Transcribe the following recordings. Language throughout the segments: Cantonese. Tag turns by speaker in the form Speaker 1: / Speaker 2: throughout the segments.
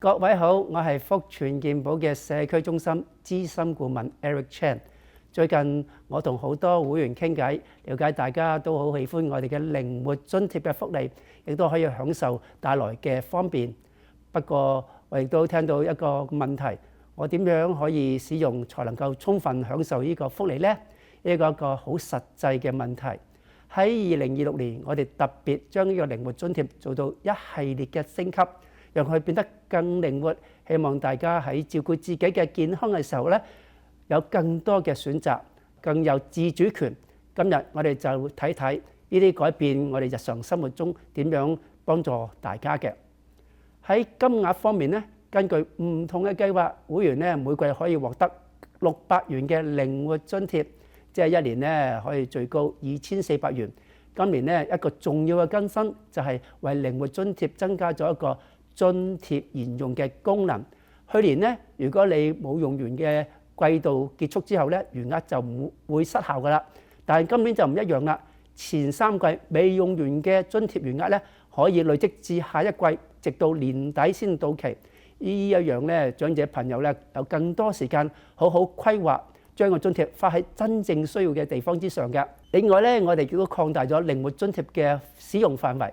Speaker 1: 各位好，我係福全健保嘅社區中心資深顧問 Eric Chan。最近我同好多會員傾偈，了解大家都好喜歡我哋嘅靈活津貼嘅福利，亦都可以享受帶來嘅方便。不過我亦都聽到一個問題，我點樣可以使用才能夠充分享受呢個福利呢？呢個一個好實際嘅問題。喺2026年，我哋特別將呢個靈活津貼做到一系列嘅升級，讓佢變得更靈活，希望大家喺照顧自己嘅健康嘅時候咧，有更多嘅選擇，更有自主權。今日我哋就睇睇呢啲改變，我哋日常生活中點樣幫助大家嘅。喺金額方面咧，根據唔同嘅計劃，會員咧每季可以獲得600元嘅靈活津貼，即係一年咧可以最高2400元。今年咧一個重要嘅更新就係為靈活津貼增加咗一個津貼沿用嘅功能。去年咧，如果你冇用完嘅季度結束之後咧，餘額就唔會失效噶啦。但係今年就唔一樣啦，前3季未用完嘅津貼餘額咧，可以累積至下一季，直到年底先到期。呢一樣咧，長者朋友咧有更多時間好好規劃，將個津貼花喺真正需要嘅地方之上嘅。另外咧，我哋亦都擴大咗靈活津貼嘅使用範圍。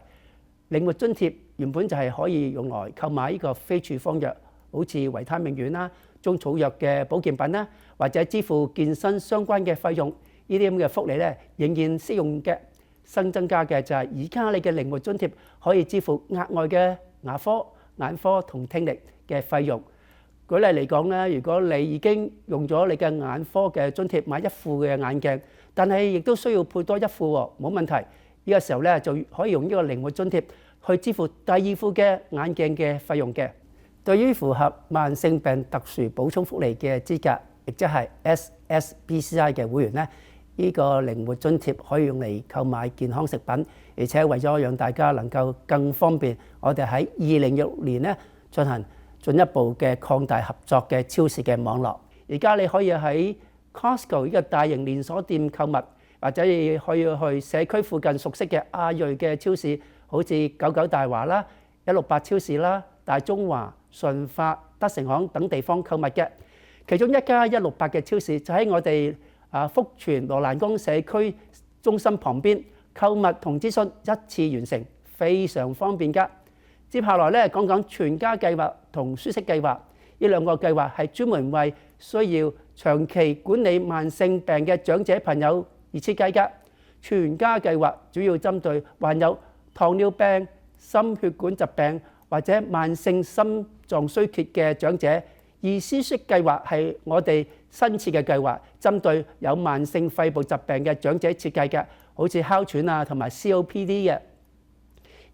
Speaker 1: 靈活津貼原本就係可以用來購買呢個非處方藥，好似維他命丸啦、中草藥嘅保健品啦，或者支付健身相關嘅費用。呢啲咁嘅福利咧，仍然適用嘅。新增加嘅就係而家你嘅靈活津貼可以支付額外嘅牙科、眼科同聽力嘅費用。舉例嚟講咧，如果你已經用咗你嘅眼科嘅津貼買1副嘅眼鏡，但係亦都需要配多1副喎，冇問題。呢個時候咧就可以用呢個靈活津貼去支付第2副嘅眼鏡嘅費用嘅。對於符合慢性病特殊補充福利嘅資格，亦即係 SSBCI 嘅會員咧，呢個靈活津貼可以用嚟購買健康食品，而且為咗讓大家能夠更方便，我哋喺2026年咧進行進一步嘅擴大合作嘅超市嘅網絡。而家你可以喺 Costco 呢個大型連鎖店購物，或者你可以去社區附近熟悉嘅亞裔嘅超市，好似99大華啦、168超市啦、大中華、順發、德成行等地方購物嘅。其中一家168嘅超市就喺我哋福全羅蘭崗社區中心旁邊，購物同諮詢一次完成，非常方便㗎。接下來咧講講全家計劃同舒適計劃，呢兩個計劃係專門為需要長期管理慢性病嘅長者朋友而設計㗎。全家計劃主要針對患有糖尿病、心血管疾病或者慢性心臟衰竭嘅長者，而舒適計劃係我哋新設嘅計劃，針對有慢性肺部疾病嘅長者設計嘅，好似哮喘啊同埋 COPD 嘅。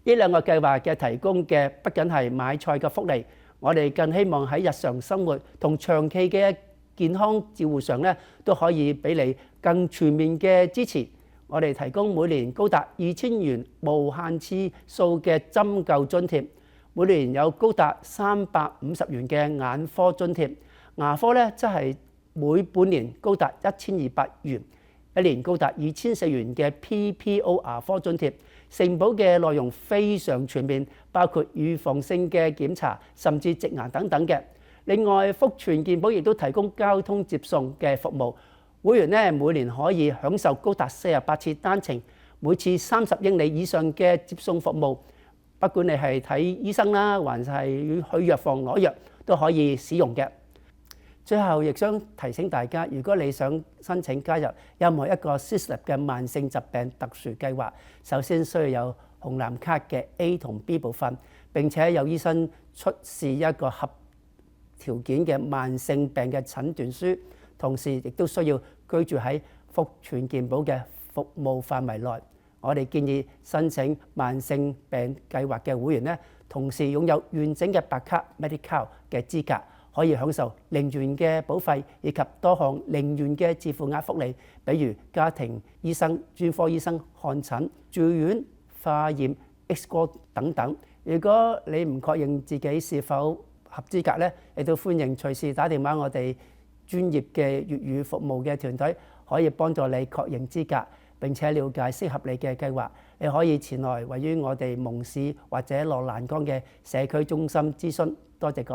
Speaker 1: 呢兩個計劃嘅提供嘅不僅係買菜嘅福利，我哋更希望喺日常生活同長期嘅健康照護上咧，都可以俾你更全面嘅支持。我哋提供每年高達2000元無限次數嘅針灸津貼，每年有高達350元嘅眼科津貼，牙科咧則係每半年高達1200元，一年高達2400元嘅 PPO 牙科津貼。承保嘅內容非常全面，包括預防性嘅檢查，甚至植牙等等嘅。另外，福全健保亦都提供交通接送嘅服務，會員咧每年可以享受高達48次單程，每次30英里以上嘅接送服務。不管你係睇醫生啦，還是係去藥房攞藥，都可以使用嘅。最後，亦想提醒大家，如果你想申請加入任何一個 CSLIP 嘅慢性疾病特殊計劃，首先需要有紅藍卡嘅 A 同 B 部分，並且有醫生出示一個合條件嘅慢性病嘅診斷書，同時亦都需要居住喺福全健保嘅服務範圍內。我哋建議申請慢性病計劃嘅會員咧，同時擁有完整嘅白卡 Medi-Cal 嘅資格，可以享受0元嘅保費以及多項0元嘅自付額福利，比如家庭醫生、專科醫生看診、住院、化驗、X 光等等。如果你唔確認自己是否合資格咧，亦都歡迎隨時打電話我哋專業嘅粵語服務嘅團隊，可以幫助你確認資格。並且了解適合你嘅計劃，你可以前來位於我哋蒙市或者羅蘭崗嘅社區中心諮詢。多謝各位。